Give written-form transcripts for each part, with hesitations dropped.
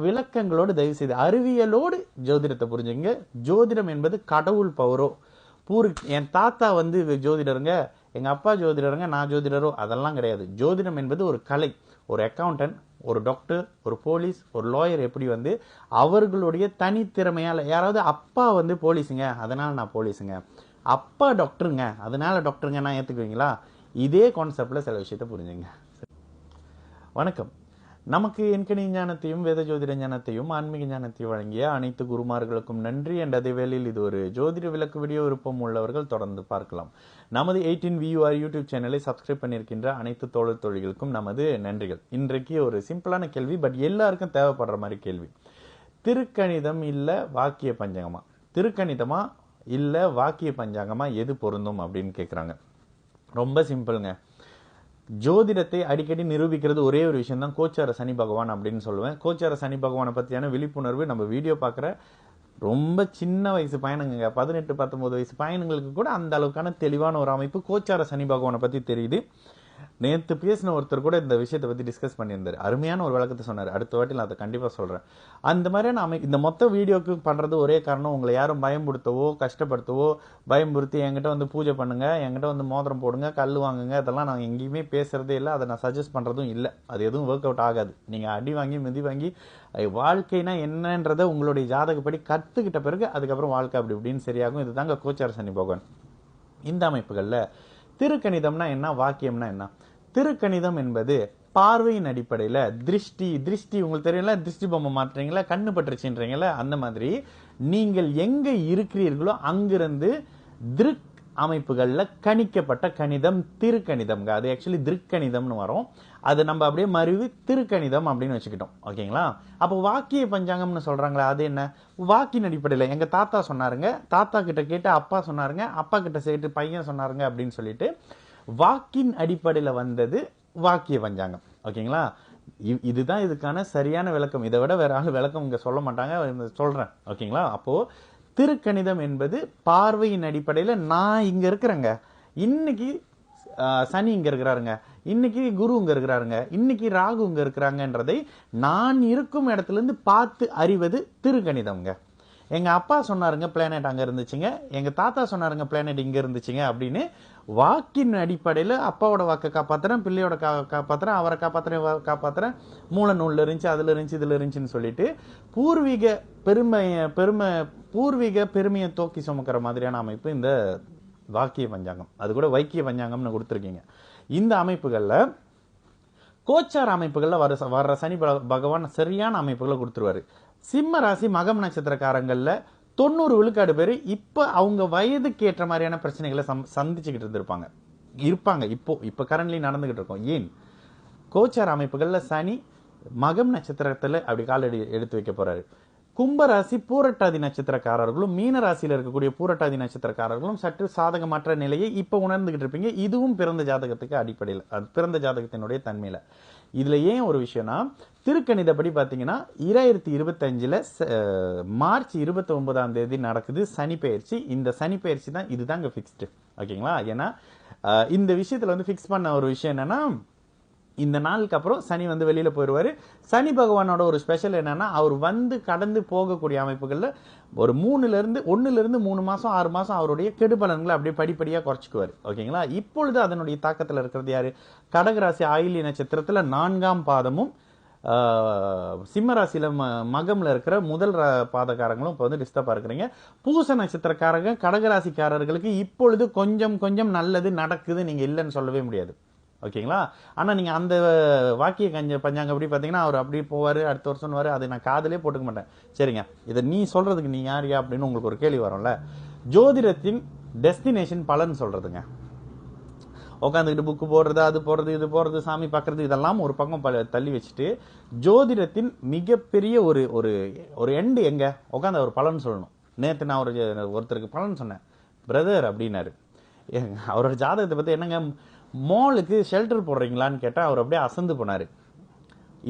விளக்கங்களோடு தயவு செய்து அறிவியலோடு ஜோதிடத்தை புரிஞ்சுங்க. ஜோதிடம் என்பது கடவுள் பவரோ என் தாத்தா வந்து ஜோதிடருங்க, எங்க அப்பா ஜோதிடருங்க, நான் ஜோதிடரோ அதெல்லாம் கிடையாது. ஜோதிடம் என்பது ஒரு கலை. ஒரு அக்கௌண்டன்ட், ஒரு டாக்டர், ஒரு போலீஸ், ஒரு லாயர் எப்படி வந்து அவர்களுடைய தனித்திறமையால், யாராவது அப்பா வந்து போலீஸுங்க அதனால நான் போலீஸுங்க, அப்பா டாக்டருங்க அதனால டாக்டருங்க நான் ஏற்றுக்குவீங்களா? இதே கான்செப்டில் சில விஷயத்தை புரிஞ்சுங்க. வணக்கம். நமக்கு எண்கணி ஞானத்தையும் வேத ஜோதிட ஞானத்தையும் ஆன்மீக ஞானத்தையும் வழங்கிய அனைத்து குருமார்களுக்கும் நன்றி. என்ற அதே வேளையில் இது ஒரு ஜோதிட விளக்கு வீடியோ விருப்பம் உள்ளவர்கள் தொடர்ந்து பார்க்கலாம். நமது 18VUR யூடியூப் சேனலை சப்ஸ்கிரைப் பண்ணியிருக்கின்ற அனைத்து தோழர் தோழிகளுக்கும் நமது நன்றிகள். இன்றைக்கு ஒரு சிம்பிளான கேள்வி, பட் எல்லாருக்கும் தேவைப்படுற மாதிரி கேள்வி. திருக்கணிதம் இல்ல வாக்கிய பஞ்சாங்கமா, திருக்கணிதமா இல்ல வாக்கிய பஞ்சாங்கமா, எது பொருந்தும் அப்படின்னு கேட்குறாங்க. ரொம்ப சிம்பிள்ங்க. ஜோதிடத்தை அடிக்கடி நிரூபிக்கிறது ஒரே ஒரு விஷயம் தான், கோச்சார சனி பகவான் அப்படின்னு சொல்லுவேன். கோச்சார சனி பகவானை பற்றியான விழிப்புணர்வு நம்ம வீடியோ பார்க்குற ரொம்ப சின்ன வயசு பையனுங்க, 18-19 வயசு பையனுங்களுக்கு கூட அந்த அளவுக்கான தெளிவான ஒரு அமைப்பு கோச்சார சனி பகவானை பற்றி தெரியுது. நேற்று பேசின ஒருத்தர் கூட இந்த விஷயத்தை பற்றி டிஸ்கஸ் பண்ணியிருந்தார். அருமையான ஒரு விளக்கத்தை சொன்னார். அடுத்த வாட்டி நான் அதை கண்டிப்பாக சொல்கிறேன். அந்த மாதிரியான இந்த மொத்த வீடியோக்கு பண்ணுறது ஒரே காரணம், உங்களை யாரும் பயம்படுத்தவோ கஷ்டப்படுத்தவோ பயம்படுத்தி என்கிட்ட வந்து பூஜை பண்ணுங்க, என்கிட்ட வந்து மோதிரம் போடுங்க, கல் வாங்குங்க, அதெல்லாம் நான் எங்கேயுமே பேசுகிறதே இல்லை. அதை நான் சஜஸ்ட் பண்ணுறதும் இல்லை. அது எதுவும் ஒர்க் அவுட் ஆகாது. நீங்கள் அடி வாங்கி மிதி வாங்கி வாழ்க்கைனா என்னன்றதை உங்களுடைய ஜாதகப்படி கற்றுக்கிட்ட பிறகு அதுக்கப்புறம் வாழ்க்கை அப்படி இப்படின்னு சரியாகும். இது தாங்க கோச்சார சனி பகவான். இந்த அமைப்புகளில் திருக்கணிதம்னா என்ன, வாக்கியம்னா என்ன? திருக்கணிதம் என்பது பார்வையின் அடிப்படையில் திருஷ்டி உங்களுக்கு தெரியல, திருஷ்டி பொம்மை மாற்றுறீங்களா, கண்ணு பற்றுச்சுன்றீங்களா, அந்த மாதிரி நீங்கள் எங்க இருக்கிறீர்களோ அங்கிருந்து திருக் அமைப்புகள்ல கணிக்கப்பட்ட கணிதம் திருக்கணிதம். அது ஆக்சுவலி திருக்கணிதம்னு வரும். அது நம்ம அப்படியே மறுவி திருக்கணிதம் அப்படின்னு வச்சுக்கிட்டோம். ஓகேங்களா? அப்போ வாக்கிய பஞ்சாங்கம்னு சொல்றாங்களா, அது என்ன? வாக்கின் அடிப்படையில் எங்க தாத்தா சொன்னாருங்க, தாத்தா கிட்ட கேட்டு அப்பா சொன்னாருங்க, அப்பா கிட்ட கேட்டு பையன் சொன்னாருங்க அப்படின்னு சொல்லிட்டு வாக்கின் அடிப்படையில் வந்தது வாக்கிய பஞ்சாங்கம். ஓகேங்களா? இதுதான் இதுக்கான சரியான விளக்கம். இதை விட வேற ஆள் விளக்கம் இங்க சொல்ல மாட்டாங்க, சொல்றேன். ஓகேங்களா? அப்போ திருக்கணிதம் என்பது பார்வையின் அடிப்படையில் நான் இங்க இருக்கிறேங்க, இன்னைக்கு சனி இங்க இருக்கிறாருங்க, இன்னைக்கு குரு இங்க இருக்கிறாருங்க, இன்னைக்கு ராகு இங்க இருக்கிறாங்கன்றதை நான் இருக்கும் இடத்துல இருந்து பார்த்து அறிவது திருக்கணிதம்ங்க. எங்க அப்பா சொன்னாருங்க பிளானட் அங்க இருந்துச்சுங்க, எங்க தாத்தா சொன்னாருங்க பிளானட் இங்க இருந்துச்சுங்க அப்படின்னு வாக்கின் அடிப்படையில் அப்பாவோட வாக்கை காப்பாத்துறேன், பிள்ளையோட காப்பாத்துறேன், அவரை காப்பாத்துறேன், மூல நூல்ல இருந்துச்சு, அதுல இருந்துச்சு, இதுல இருந்துச்சுன்னு சொல்லிட்டு பூர்வீக பெருமையை தோக்கி சுமக்கிற மாதிரியான அமைப்பு இந்த வாக்கிய பஞ்சாங்கம். அது கூட வைக்கிய பஞ்சாங்கம்னு கொடுத்துருக்கீங்க. இந்த அமைப்புகள்ல கோச்சார அமைப்புகள்ல வர்ற சனி பகவான் சரியான அமைப்புகளை கொடுத்துருவாரு. சிம்ம ராசி மகம் நட்சத்திரக்காரங்கள்ல 90 விழுக்காடு பேர் இப்ப அவங்க வயதுக்கு ஏற்ற மாதிரியான பிரச்சனைகளை சந்திச்சுக்கிட்டு இருப்பாங்க. இப்போ கரண்ட்லி நடந்துகிட்டு இருக்கோம். ஏன்? கோச்சார அமைப்புகள்ல சனி மகம் நட்சத்திரத்துல அப்படி காலடி எடுத்து வைக்க போறாரு. கும்பராசி பூரட்டாதி நட்சத்திரக்காரர்களும் மீன ராசியில் இருக்கக்கூடிய பூரட்டாதி நட்சத்திரக்காரர்களும் சற்று சாதகமற்ற நிலையை இப்ப உணர்ந்துகிட்டு இருப்பீங்க. இதுவும் பிறந்த ஜாதகத்துக்கு அடிப்படையில், அது பிறந்த ஜாதகத்தினுடைய தன்மையில. இதுல ஏன் ஒரு விஷயம்னா, திருக்கணிதப்படி பாத்தீங்கன்னா 2025 மார்ச் 29ஆம் தேதி நடக்குது சனி பயிற்சி. இந்த சனி பயிற்சி தான், இதுதாங்க பிக்ஸ்டு. ஓகேங்களா? ஏன்னா இந்த விஷயத்துல வந்து பிக்ஸ் பண்ண ஒரு விஷயம் என்னன்னா, இந்த நாளுக்கு அப்புறம் சனி வந்து வெளியில போயிடுவாரு. சனி பகவானோட ஒரு ஸ்பெஷல் என்னன்னா, அவர் வந்து கடந்து போகக்கூடிய அமைப்புகள்ல ஒரு 1 3 மாசம் 6 மாசம் அவருடைய கெடுபலன்களை அப்படியே படிப்படியா குறைச்சிக்குவாரு. ஓகேங்களா? இப்பொழுது அதனுடைய தாக்கத்துல இருக்கிறது யாரு? கடகராசி ஆயில்ய நட்சத்திரத்துல 4ஆம் பாதமும் சிம்மராசியில மகம்ல இருக்கிற முதல் பாதக்காரங்களும் இப்ப வந்து டிஸ்டர்பா இருக்கிறீங்க. பூச நட்சத்திரக்காரங்க கடகராசிக்காரர்களுக்கு இப்பொழுது கொஞ்சம் கொஞ்சம் நல்லது நடக்குது, நீங்க இல்லைன்னு சொல்லவே முடியாது. ஓகேங்களா? ஆனா நீங்க அந்த வாக்கிய பஞ்சாங்க எப்படி பாத்தீங்கன்னா, அவர் அப்படி போவாரு, அடுத்த வருஷம் வாரு, அதை நான் காதலே போட்டுக்க மாட்டேன். சரிங்க, இதை நீ சொல்றதுக்கு நீ யாரியா அப்படின்னு உங்களுக்கு ஒரு கேள்வி வரும்ல. ஜோதிடத்தின் டெஸ்டினேஷன் பலன் சொல்றதுங்க. உட்காந்துக்கிட்டு புக்கு போடுறது, அது போடுறது, இது போடுறது, சாமி பார்க்கறது, இதெல்லாம் ஒரு பக்கம் தள்ளி வச்சுட்டு ஜோதிடத்தின் மிகப்பெரிய ஒரு எண்டு எங்க உட்காந்து அவர் பலன் சொல்லணும். நேற்று நான் ஒருத்தருக்கு பலன் சொன்னேன், பிரதர் அப்படின்னாரு. அவரோட ஜாதகத்தை பத்தி என்னங்க மாலுக்கு ஷெல்டர் போடுறீங்களான்னு கேட்டா அவர் அப்படியே அசந்து போனாரு.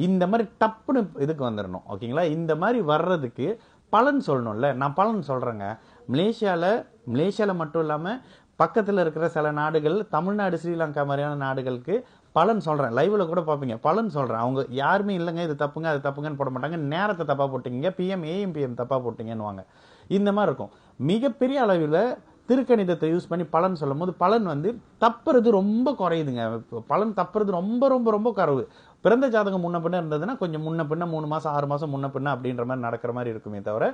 இந்த மாதிரி டப்புன்னு இதுக்கு வந்துடணும். ஓகேங்களா? இந்த மாதிரி வர்றதுக்கு பலன் சொல்லணும்ல. நான் பலன் சொல்றேங்க. மலேசியால மட்டும் இல்லாம பக்கத்துல இருக்கிற சில நாடுகள், தமிழ்நாடு, ஸ்ரீலங்கா மாதிரியான நாடுகளுக்கு பலன் சொல்கிறேன், லைவில் கூட பார்ப்பீங்க, பலன் சொல்கிறேன். அவங்க யாருமே இல்லைங்க இது தப்புங்க அது தப்புங்கன்னு போட மாட்டாங்க. நேரத்தை தப்பாக போட்டிங்க, பிஎம் ஏஎம் பிஎம் தப்பாக போட்டிங்கன்னுவாங்க. இந்த மாதிரி இருக்கும். மிகப்பெரிய அளவில் திருக்கணிதத்தை யூஸ் பண்ணி பலன் சொல்லும் போது பலன் வந்து தப்புறது ரொம்ப குறையுதுங்க. பலன் தப்புறது ரொம்ப ரொம்ப ரொம்ப குறைவு. பிறந்த ஜாதகம் முன்ன பின்ன இருந்ததுன்னா கொஞ்சம் முன்ன பின்ன 3 மாதம் 6 மாதம் முன்ன பின்ன அப்படின்ற மாதிரி நடக்கிற மாதிரி இருக்குமே தவிர,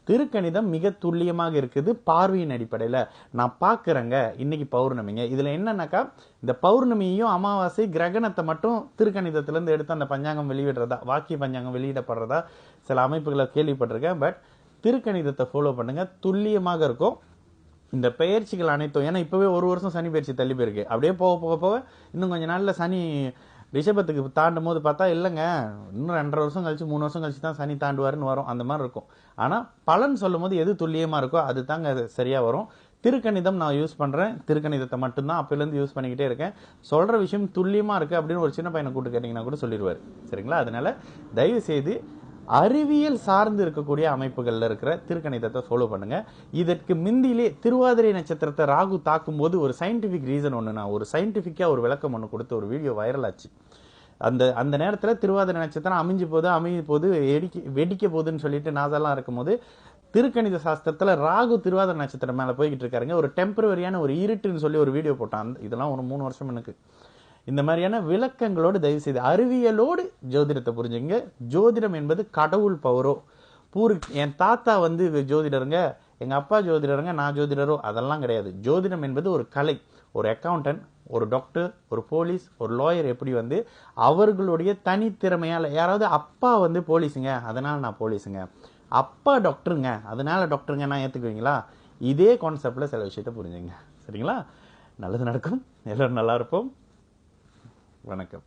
திருக்கணிதம் மிக துல்லியமாக இருக்குது பார்வையின் அடிப்படையில். நான் பார்க்குறேங்க, இன்னைக்கு பௌர்ணமிங்க, இதில் என்னன்னாக்கா இந்த பௌர்ணமியும் அமாவாசை கிரகணத்தை மட்டும் திருக்கணிதத்திலேருந்து எடுத்து அந்த பஞ்சாங்கம் வெளியிடுறதா, வாக்கிய பஞ்சாங்கம் வெளியிடப்படுறதா சில அமைப்புகளை கேள்விப்பட்டிருக்கேன். பட் திருக்கணிதத்தை ஃபாலோ பண்ணுங்க, துல்லியமாக இருக்கும். இந்த பெயர்ச்சிகள் அனைத்தும், ஏன்னா இப்போவே ஒரு வருஷம் சனி பயிற்சி தள்ளி போயிருக்கு. அப்படியே போக போக போக இன்னும் கொஞ்சம் நாளில் சனி ரிஷபத்துக்கு தாண்டும் போது பார்த்தா இல்லைங்க, இன்னும் 2.5 வருஷம் கழிச்சு 3 வருஷம் கழிச்சு தான் சனி தாண்டுவாருன்னு வரும். அந்த மாதிரி இருக்கும். ஆனால் பலன் சொல்லும் போது எது துல்லியமாக இருக்கோ அது தாங்க சரியாக வரும். திருக்கணிதம் நான் யூஸ் பண்ணுறேன், திருக்கணிதத்தை மட்டும்தான் அப்போலேருந்து யூஸ் பண்ணிக்கிட்டே இருக்கேன். சொல்கிற விஷயம் துல்லியமாக இருக்குது அப்படின்னு ஒரு சின்ன பையனை கூப்பிட்டு கேட்டிங்கன்னா கூட சொல்லிடுவார். சரிங்களா? அதனால தயவு செய்து அறிவியல் சார்ந்து இருக்கக்கூடிய அமைப்புகளில் இருக்கிற திருக்கணிதத்தை ஃபாலோ பண்ணுங்க. இதற்கு முந்திலே திருவாதிரை நட்சத்திரத்தை ராகு தாக்கும் போது ஒரு சயின்டிஃபிக் ரீசன் ஒன்று, நான் ஒரு சயின்டிஃபிக்காக ஒரு விளக்கம் ஒன்று கொடுத்து ஒரு வீடியோ வைரல் ஆச்சு. அந்த நேரத்தில் திருவாதிரை நட்சத்திரம் அமைஞ்சு போது வெடிக்க போகுதுன்னு சொல்லிட்டு நாசெல்லாம் இருக்கும்போது திருக்கணித சாஸ்திரத்தில் ராகு திருவாதிரை நட்சத்திரம் மேலே போய்கிட்டு இருக்காருங்க. ஒரு டெம்பரவரியான ஒரு இருட்டுன்னு சொல்லி ஒரு வீடியோ போட்டான். இதெல்லாம் ஒரு 3 வருஷம் எனக்கு. இந்த மாதிரியான விளக்கங்களோடு தயவு செய்து அறிவியலோடு ஜோதிடத்தை புரிஞ்சுங்க. ஜோதிடம் என்பது கடவுள் பவரோ. என் தாத்தா வந்து ஜோதிடருங்க, எங்கள் அப்பா ஜோதிடருங்க, நான் ஜோதிடரோ அதெல்லாம் கிடையாது. ஜோதிடம் என்பது ஒரு கலை. ஒரு அக்கௌண்டன்ட், ஒரு டாக்டர், ஒரு போலீஸ், ஒரு லாயர் எப்படி வந்து அவர்களுடைய தனித்திறமையால், யாராவது அப்பா வந்து போலீஸுங்க அதனால் நான் போலீஸுங்க, அப்பா டாக்டருங்க அதனால டாக்டருங்க நான் ஏற்றுக்குவீங்களா? இதே கான்செப்டில் சில விஷயத்தை புரிஞ்சுங்க. சரிங்களா? நல்லது நடக்கும், எல்லோரும் நல்லா இருப்போம். வணக்கம்.